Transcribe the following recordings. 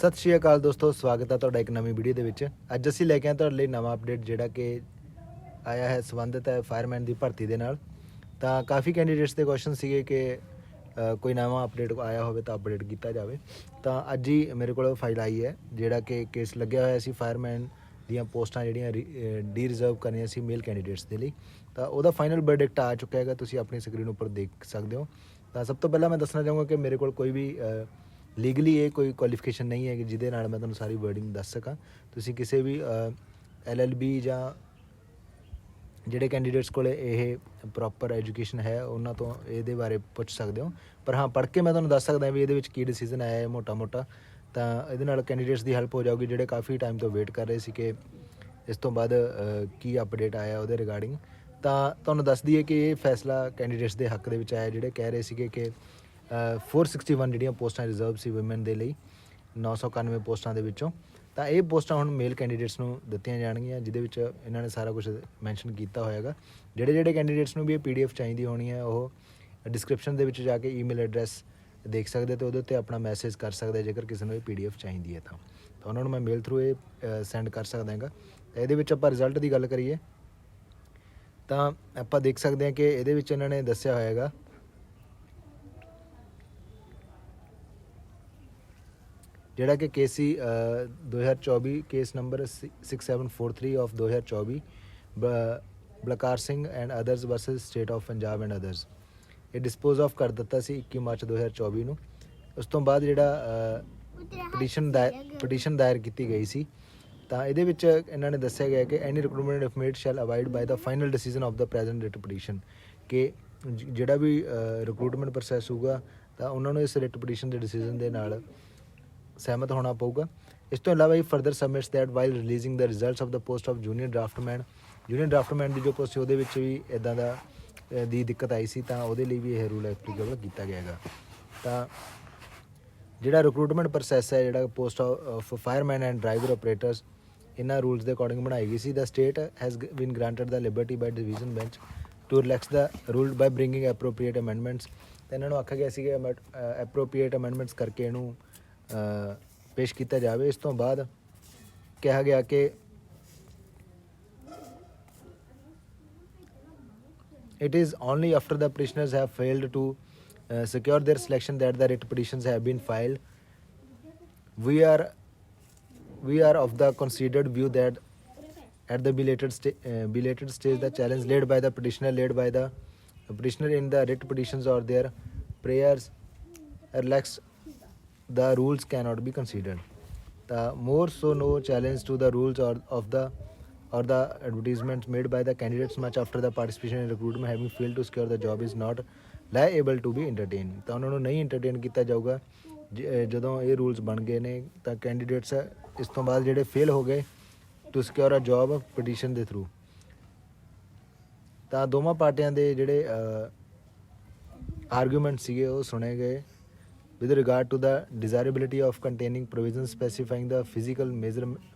ਸਤਿ ਸ਼੍ਰੀ ਅਕਾਲ ਦੋਸਤੋ, ਸਵਾਗਤ ਹੈ ਤੁਹਾਡਾ ਇੱਕ ਨਵੀਂ ਵੀਡੀਓ ਦੇ ਵਿੱਚ। ਅੱਜ ਅਸੀਂ ਲੈ ਕੇ ਆਏ ਤੁਹਾਡੇ ਲਈ ਨਵਾਂ ਅਪਡੇਟ ਜਿਹੜਾ ਕਿ ਆਇਆ ਹੈ, ਸੰਬੰਧਿਤ ਹੈ ਫਾਇਰਮੈਨ ਦੀ ਭਰਤੀ ਦੇ ਨਾਲ। ਤਾਂ ਕਾਫੀ ਕੈਂਡੀਡੇਟਸ ਦੇ ਕੁਐਸਚਨ ਸੀਗੇ ਕਿ ਕੋਈ ਨਵਾਂ ਅਪਡੇਟ ਆਇਆ ਹੋਵੇ ਤਾਂ ਅਪਡੇਟ ਕੀਤਾ ਜਾਵੇ। ਤਾਂ ਅੱਜ ਹੀ ਮੇਰੇ ਕੋਲ ਫਾਈਲ ਆਈ ਹੈ ਜਿਹੜਾ ਕਿ ਕੇਸ ਲੱਗਿਆ ਹੋਇਆ ਸੀ ਫਾਇਰਮੈਨ ਦੀਆਂ ਪੋਸਟਾਂ ਜਿਹੜੀਆਂ ਡੀ ਰਿਜ਼ਰਵ ਕਰਨੀਆਂ ਸੀ ਮੇਲ ਕੈਂਡੀਡੇਟਸ ਦੇ ਲਈ। ਤਾਂ ਉਹਦਾ ਫਾਈਨਲ ਵਰਡਿਕਟ ਆ ਚੁੱਕਿਆ ਹੈਗਾ, ਤੁਸੀਂ ਆਪਣੀ ਸਕਰੀਨ ਉੱਪਰ ਦੇਖ ਸਕਦੇ ਹੋ। ਤਾਂ ਸਭ ਤੋਂ ਪਹਿਲਾਂ ਮੈਂ ਦੱਸਣਾ ਚਾਹੂੰਗਾ ਕਿ ਮੇਰੇ ਕੋਲ ਕੋਈ ਵੀ ਲੀਗਲੀ ਇਹ ਕੋਈ ਕੁਆਲੀਫਿਕੇਸ਼ਨ ਨਹੀਂ ਹੈ ਕਿ ਜਿਹਦੇ ਨਾਲ ਮੈਂ ਤੁਹਾਨੂੰ ਸਾਰੀ ਵਰਡਿੰਗ ਦੱਸ ਸਕਾਂ। ਤੁਸੀਂ ਕਿਸੇ ਵੀ LLB ਜਾਂ ਜਿਹੜੇ ਕੈਂਡੀਡੇਟਸ ਕੋਲ ਇਹ ਪ੍ਰੋਪਰ ਐਜੂਕੇਸ਼ਨ ਹੈ ਉਹਨਾਂ ਤੋਂ ਇਹਦੇ ਬਾਰੇ ਪੁੱਛ ਸਕਦੇ ਹੋ। ਪਰ ਹਾਂ, ਪੜ੍ਹ ਕੇ ਮੈਂ ਤੁਹਾਨੂੰ ਦੱਸ ਸਕਦਾ ਵੀ ਇਹਦੇ ਵਿੱਚ ਕੀ ਡਿਸੀਜ਼ਨ ਆਇਆ ਹੈ ਮੋਟਾ ਤਾਂ ਇਹਦੇ ਨਾਲ ਕੈਂਡੀਡੇਟਸ ਦੀ ਹੈਲਪ ਹੋ ਜਾਊਗੀ ਜਿਹੜੇ ਕਾਫੀ ਟਾਈਮ ਤੋਂ ਵੇਟ ਕਰ ਰਹੇ ਸੀ ਕਿ ਇਸ ਤੋਂ ਬਾਅਦ ਕੀ ਅਪਡੇਟ ਆਇਆ ਉਹਦੇ ਰਿਗਾਰਡਿੰਗ। ਤਾਂ ਤੁਹਾਨੂੰ ਦੱਸ ਦਈਏ ਕਿ ਇਹ ਫੈਸਲਾ ਕੈਂਡੀਡੇਟਸ ਦੇ ਹੱਕ ਦੇ ਵਿੱਚ ਆਇਆ ਜਿਹੜੇ ਕਹਿ ਰਹੇ ਸੀਗੇ ਕਿ 461 ਜਿਹੜੀਆਂ ਪੋਸਟਾਂ ਰਿਜ਼ਰਵ ਸੀ ਵੂਮਨ ਦੇ ਲਈ 991 ਪੋਸਟਾਂ ਦੇ ਵਿੱਚੋਂ। ਤਾਂ ਇਹ ਪੋਸਟਾਂ ਹੁਣ ਮੇਲ ਕੈਂਡੀਡੇਟਸ ਨੂੰ ਦਿੱਤੀਆਂ ਜਾਣਗੀਆਂ, ਜਿਹਦੇ ਵਿੱਚ ਇਹਨਾਂ ਨੇ ਸਾਰਾ ਕੁਝ ਮੈਂਸ਼ਨ ਕੀਤਾ ਹੋਏਗਾ। ਜਿਹੜੇ ਕੈਂਡੀਡੇਟਸ ਨੂੰ ਵੀ ਇਹ PDF ਚਾਹੀਦੀ ਹੋਣੀ ਹੈ ਉਹ ਡਿਸਕ੍ਰਿਪਸ਼ਨ ਦੇ ਵਿੱਚ ਜਾ ਕੇ ਈਮੇਲ ਐਡਰੈਸ ਦੇਖ ਸਕਦੇ ਤੇ ਉਹਦੇ ਉੱਤੇ ਆਪਣਾ ਮੈਸੇਜ ਕਰ ਸਕਦੇ ਜੇਕਰ ਕਿਸੇ ਨੂੰ ਇਹ PDF ਚਾਹੀਦੀ ਹੈ ਤਾਂ ਉਹਨਾਂ ਨੂੰ ਮੈਂ ਮੇਲ ਥਰੂ ਇਹ ਸੈਂਡ ਕਰ ਸਕਦਾ ਹੈਗਾ। ਇਹਦੇ ਵਿੱਚ ਆਪਾਂ ਰਿਜ਼ਲਟ ਦੀ ਗੱਲ ਕਰੀਏ ਤਾਂ ਆਪਾਂ ਦੇਖ ਸਕਦੇ ਹਾਂ ਕਿ ਇਹਦੇ ਵਿੱਚ ਇਹਨਾਂ ਨੇ ਦੱਸਿਆ ਹੋਏਗਾ ਜਿਹੜਾ ਕਿ KC 2024 case number 6743 of 2024 Balkar Singh and others versus state of Punjab and others. ਇਹ ਡਿਸਪੋਜ਼ ਆਫ ਕਰ ਦਿੱਤਾ ਸੀ 21 ਮਾਰਚ 2024 ਨੂੰ। ਉਸ ਤੋਂ ਬਾਅਦ ਜਿਹੜਾ ਪਟੀਸ਼ਨ ਦਾਇਰ ਕੀਤੀ ਗਈ ਸੀ ਤਾਂ ਇਹਦੇ ਵਿੱਚ ਇਹਨਾਂ ਨੇ ਦੱਸਿਆ ਗਿਆ ਕਿ any recruitment if made shall avoid by the final decision of the present writ petition, ਕਿ ਜਿਹੜਾ ਵੀ ਰਿਕਰੂਟਮੈਂਟ ਪ੍ਰੋਸੈਸ ਹੋਊਗਾ ਤਾਂ ਉਹਨਾਂ ਨੂੰ ਇਸ ਰਿਟ ਪਟੀਸ਼ਨ ਦੇ ਡਿਸੀਜਨ ਦੇ ਨਾਲ ਸਹਿਮਤ ਹੋਣਾ ਪਊਗਾ। ਇਸ ਤੋਂ ਇਲਾਵਾ he further submits that while releasing the results of the post of junior draftsman ਦੀ ਜੋ ਪੋਸਟ ਸੀ ਉਹਦੇ ਵਿੱਚ ਵੀ ਇੱਦਾਂ ਦੀ ਦਿੱਕਤ ਆਈ ਸੀ ਤਾਂ ਉਹਦੇ ਲਈ ਵੀ ਇਹ ਰੂਲ ਐਪਲੀਕੇਬਲ ਕੀਤਾ ਗਿਆ ਹੈਗਾ। ਤਾਂ ਜਿਹੜਾ ਰਿਕਰੂਟਮੈਂਟ ਪ੍ਰੋਸੈਸ ਹੈ ਜਿਹੜਾ post of fireman and driver operators ਇਹਨਾਂ ਰੂਲਸ ਦੇ ਅਕੋਰਡਿੰਗ ਬਣਾਈ ਗਈ ਸੀ। The state has been granted the liberty by division bench to relax the rule by bringing appropriate amendments. ਤਾਂ ਇਹਨਾਂ ਨੂੰ ਆਖਿਆ ਗਿਆ ਸੀ ਕਿ ਐਪਰੋਪਰੀਏਟ ਅਮੈਂਡਮੈਂਟਸ ਕਰਕੇ ਇਹਨੂੰ ਪੇਸ਼ ਕੀਤਾ ਜਾਵੇ। ਇਸ ਤੋਂ ਬਾਅਦ ਕਿਹਾ ਗਿਆ ਕਿ it is only after the petitioners have failed to secure their selection that the writ petitions have been filed. We are of the considered view that at the belated stage the challenge laid by the petitioner in the writ petitions or their prayers relaxed the rules cannot be considered. The more so no challenge to the rules or the advertisements made by the candidates much after the participation in recruitment having failed to secure the job is not liable to be entertained. ਤਾਂ ਉਹਨਾਂ ਨੂੰ ਨਹੀਂ entertain ਕੀਤਾ ਜਾਊਗਾ ਜਦੋਂ ਇਹ rules ਬਣ ਗਏ ਨੇ। ਤਾਂ ਕੈਂਡੀਡੇਟਸ ਇਸ ਤੋਂ ਬਾਅਦ ਜਿਹੜੇ ਫੇਲ ਹੋ ਗਏ to secure a job petition ਦੇ ਥਰੂ, ਤਾਂ ਦੋਵਾਂ ਪਾਰਟੀਆਂ ਦੇ ਜਿਹੜੇ ਆਰਗੂਮੈਂਟ ਸੀਗੇ ਉਹ ਸੁਣੇ ਗਏ with regard to the desirability of containing provisions specifying the physical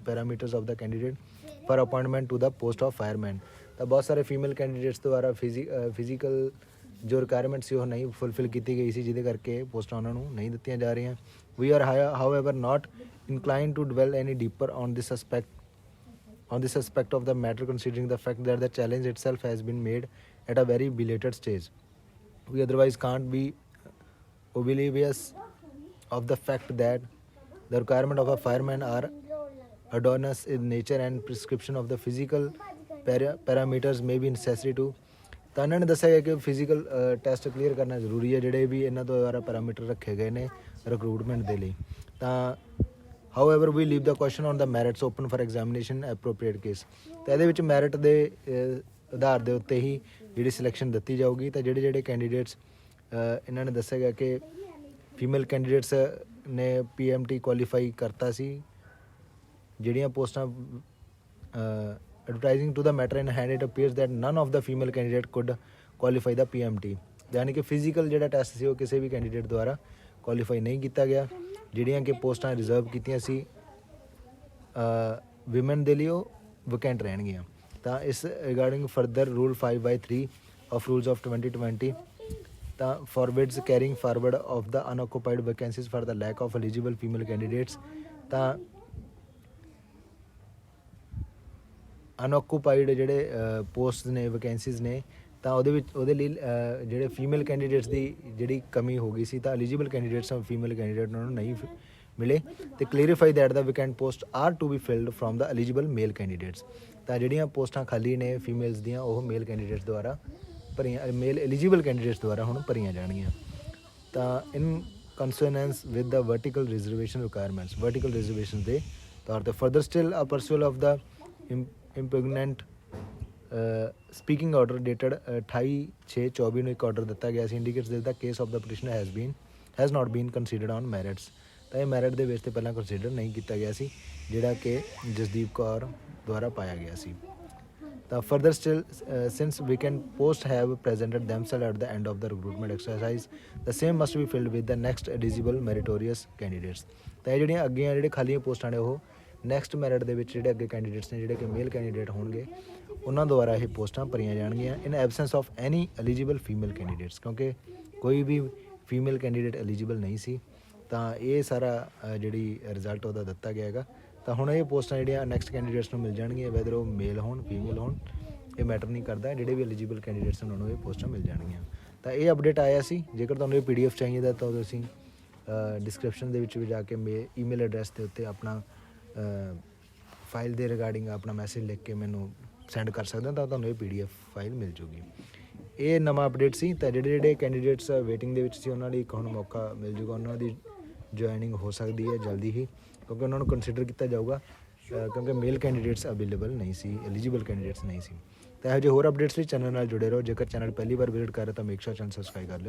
parameters of the candidate for appointment to the post of fireman। ਤਾਂ ਬਹੁਤ ਸਾਰੇ ਫੀਮੇਲ ਕੈਂਡੀਡੇਟਸ ਦੁਆਰਾ ਫਿਜ਼ੀਕਲ ਜੋ ਰਿਕੁਆਇਰਮੈਂਟ ਸੀ ਉਹ ਨਹੀਂ ਫੁਲਫਿਲ ਕੀਤੀ ਗਈ ਸੀ, ਜਿਹਦੇ ਕਰਕੇ ਪੋਸਟਾਂ ਉਹਨਾਂ ਨੂੰ ਨਹੀਂ ਦਿੱਤੀਆਂ ਜਾ ਰਹੀਆਂ। We are however not inclined to dwell any deeper on this aspect of the matter considering the fact that the challenge itself has been made at a very belated stage. We otherwise can't be oblivious of the fact that the requirement of a fireman are adornous in nature and prescription of the physical parameters may be necessary to। ਤਾਂ ਇਹਨਾਂ ਨੇ ਦੱਸਿਆ ਗਿਆ ਕਿ physical test clear ਕਰਨਾ ਜ਼ਰੂਰੀ ਹੈ ਜਿਹੜੇ ਵੀ ਇਹਨਾਂ ਤੋਂ ਦੁਆਰਾ ਪੈਰਾਮੀਟਰ ਰੱਖੇ ਗਏ ਨੇ ਰਿਕਰੂਟਮੈਂਟ ਦੇ ਲਈ। ਤਾਂ however we leave the question on the merits open for examination appropriate case। ਤਾਂ ਇਹਦੇ ਵਿੱਚ ਮੈਰਿਟ ਦੇ ਆਧਾਰ ਦੇ ਉੱਤੇ ਹੀ ਜਿਹੜੀ ਸਿਲੈਕਸ਼ਨ ਦਿੱਤੀ ਜਾਊਗੀ। ਤਾਂ ਜਿਹੜੇ ਕੈਂਡੀਡੇਟਸ ਇਹਨਾਂ ਨੇ ਦੱਸਿਆ ਗਿਆ ਕਿ ਫੀਮੇਲ ਕੈਂਡੀਡੇਟਸ ਨੇ PMT ਕੁਆਲੀਫਾਈ ਕਰਤਾ ਸੀ, ਜਿਹੜੀਆਂ ਪੋਸਟਾਂ advertising to the matter in hand it appears that none of the female candidate could qualify the PMT। ਯਾਨੀ ਕਿ ਫਿਜ਼ੀਕਲ ਜਿਹੜਾ ਟੈਸਟ ਸੀ ਉਹ ਕਿਸੇ ਵੀ ਕੈਂਡੀਡੇਟ ਦੁਆਰਾ ਕੁਆਲੀਫਾਈ ਨਹੀਂ ਕੀਤਾ ਗਿਆ। ਜਿਹੜੀਆਂ ਕਿ ਪੋਸਟਾਂ ਰਿਜ਼ਰਵ ਕੀਤੀਆਂ ਸੀ ਵਿਮਨ ਦੇ ਲਈ ਉਹ ਵੈਕੈਂਟ ਰਹਿਣਗੀਆਂ। ਤਾਂ ਇਸ regarding further rule 5/3 of rules of 2020 forbids carrying forward of the unoccupied vacancies for the lack of eligible female candidates ਤਾਂ ਅਨਓਕੂਪਾਈਡ ਜਿਹੜੇ ਪੋਸਟ ਨੇ, ਵੈਕੈਂਸੀਜ਼ ਨੇ, ਤਾਂ ਉਹਦੇ ਲਈ ਜਿਹੜੇ ਫੀਮੇਲ ਕੈਂਡੀਡੇਟਸ ਦੀ ਜਿਹੜੀ ਕਮੀ ਹੋ ਗਈ ਸੀ, ਤਾਂ ਐਲੀਜੀਬਲ ਕੈਂਡੀਡੇਟਸ ਫੀਮੇਲ ਕੈਂਡੀਡੇਟ ਉਹਨਾਂ ਨੂੰ ਨਹੀਂ ਮਿਲੇ। ਤੇ clarify that the vacant post are to be filled from the eligible male candidates. ਤਾਂ ਜਿਹੜੀਆਂ ਪੋਸਟਾਂ ਖਾਲੀ ਨੇ ਫੀਮੇਲਸ ਦੀਆਂ, ਉਹ ਮੇਲ ਕੈਂਡੀਡੇਟਸ ਦੁਆਰਾ ਭਰੀਆਂ, ਮੇਲ ਐਲੀਜੀਬਲ ਕੈਂਡੀਡੇਟਸ ਦੁਆਰਾ ਹੁਣ ਭਰੀਆਂ ਜਾਣਗੀਆਂ। ਤਾਂ in consonance with the vertical reservation requirements, vertical reservation ਦੇ ਤੌਰ 'ਤੇ further still a perusal of the impugned speaking order dated 28/6/24 ਨੂੰ ਇੱਕ ਆਰਡਰ ਦਿੱਤਾ ਗਿਆ ਸੀ, indicates this the case of the petitioner has not been considered on merits. ਤਾਂ ਇਹ ਮੈਰਿਟ ਦੇ ਬੇਸ 'ਤੇ ਪਹਿਲਾਂ ਕੰਸੀਡਰ ਨਹੀਂ ਕੀਤਾ ਗਿਆ ਸੀ, ਜਿਹੜਾ ਕਿ ਜਸਦੀਪ ਕੌਰ ਦੁਆਰਾ ਪਾਇਆ ਗਿਆ ਸੀ। ਤਾਂ further still since vacant posts have presented themselves at the end of the recruitment exercise, the same must be filled with the next eligible meritorious candidates। ਤਾਂ ਇਹ ਜਿਹੜੀਆਂ ਅੱਗੇ ਜਿਹੜੇ ਖਾਲੀਆਂ ਪੋਸਟਾਂ ਨੇ, ਉਹ ਨੈਕਸਟ ਮੈਰਿਟ ਦੇ ਵਿੱਚ ਜਿਹੜੇ ਅੱਗੇ ਕੈਂਡੀਡੇਟਸ ਨੇ, ਜਿਹੜੇ ਕਿ ਮੇਲ ਕੈਂਡੀਡੇਟ ਹੋਣਗੇ, ਉਹਨਾਂ ਦੁਆਰਾ ਇਹ ਪੋਸਟਾਂ ਭਰੀਆਂ ਜਾਣਗੀਆਂ in absence of any eligible female candidates, ਕਿਉਂਕਿ ਕੋਈ ਵੀ ਫੀਮੇਲ ਕੈਂਡੀਡੇਟ ਐਲੀਜੀਬਲ ਨਹੀਂ ਸੀ। ਤਾਂ ਇਹ ਸਾਰਾ ਜਿਹੜੀ ਰਿਜ਼ਲਟ ਉਹਦਾ ਦਿੱਤਾ ਗਿਆ ਹੈਗਾ। ਤਾਂ ਹੁਣ ਇਹ ਪੋਸਟਾਂ ਜਿਹੜੀਆਂ ਨੈਕਸਟ ਕੈਂਡੀਡੇਟਸ ਨੂੰ ਮਿਲ ਜਾਣਗੀਆਂ, ਵੈਦਰ ਉਹ ਮੇਲ ਹੋਣ ਫੀਮੇਲ ਹੋਣ, ਇਹ ਮੈਟਰ ਨਹੀਂ ਕਰਦਾ, ਜਿਹੜੇ ਵੀ ਐਲੀਜੀਬਲ ਕੈਂਡੀਡੇਟਸ ਉਹਨਾਂ ਨੂੰ ਇਹ ਪੋਸਟਾਂ ਮਿਲ ਜਾਣਗੀਆਂ। ਤਾਂ ਇਹ ਅਪਡੇਟ ਆਇਆ ਸੀ। ਜੇਕਰ ਤੁਹਾਨੂੰ ਇਹ PDF ਚਾਹੀਦਾ ਤਾਂ ਤੁਸੀਂ ਡਿਸਕ੍ਰਿਪਸ਼ਨ ਦੇ ਵਿੱਚ ਵੀ ਜਾ ਕੇ ਈਮੇਲ ਐਡਰੈਸ ਦੇ ਉੱਤੇ ਆਪਣਾ ਫਾਈਲ ਦੇ ਰਿਗਾਰਡਿੰਗ ਆਪਣਾ ਮੈਸੇਜ ਲਿਖ ਕੇ ਮੈਨੂੰ ਸੈਂਡ ਕਰ ਸਕਦੇ ਹੋ, ਤਾਂ ਤੁਹਾਨੂੰ ਇਹ PDF ਫਾਈਲ ਮਿਲ ਜੂਗੀ। ਇਹ ਨਵਾਂ ਅਪਡੇਟ ਸੀ। ਤਾਂ ਜਿਹੜੇ ਕੈਂਡੀਡੇਟਸ ਵੇਟਿੰਗ ਦੇ ਵਿੱਚ ਸੀ, ਉਹਨਾਂ ਲਈ ਇੱਕ ਹੁਣ ਮੌਕਾ ਮਿਲ ਜੂਗਾ, ਉਹਨਾਂ ਦੀ ਜੁਆਇਨਿੰਗ ਹੋ ਸਕਦੀ ਹੈ ਜਲਦੀ ਹੀ, ਕਿਉਂਕਿ ਉਹਨਾਂ ਨੂੰ ਕੰਸੀਡਰ ਕੀਤਾ ਜਾਊਗਾ, ਕਿਉਂਕਿ ਮੇਲ ਕੈਂਡੀਡੇਟਸ ਅਵੇਲੇਬਲ ਨਹੀਂ ਸੀ, ਐਲੀਜੀਬਲ ਕੈਂਡੀਡੇਟਸ ਨਹੀਂ ਸੀ। ਤਾਂ ਇਹੋ ਜਿਹੇ ਹੋਰ ਅਪਡੇਟਸ ਲਈ ਚੈਨਲ ਨਾਲ ਜੁੜੇ ਰਹੋ। ਜੇਕਰ ਚੈਨਲ ਪਹਿਲੀ ਵਾਰ ਵਿਜ਼ਿਟ ਕਰ ਰਹੇ ਤਾਂ ਮੇਕ ਸ਼ੋਰ ਚੈਨਲ ਸਬਸਕ੍ਰਾਈਬ ਕਰ ਲਿਓ।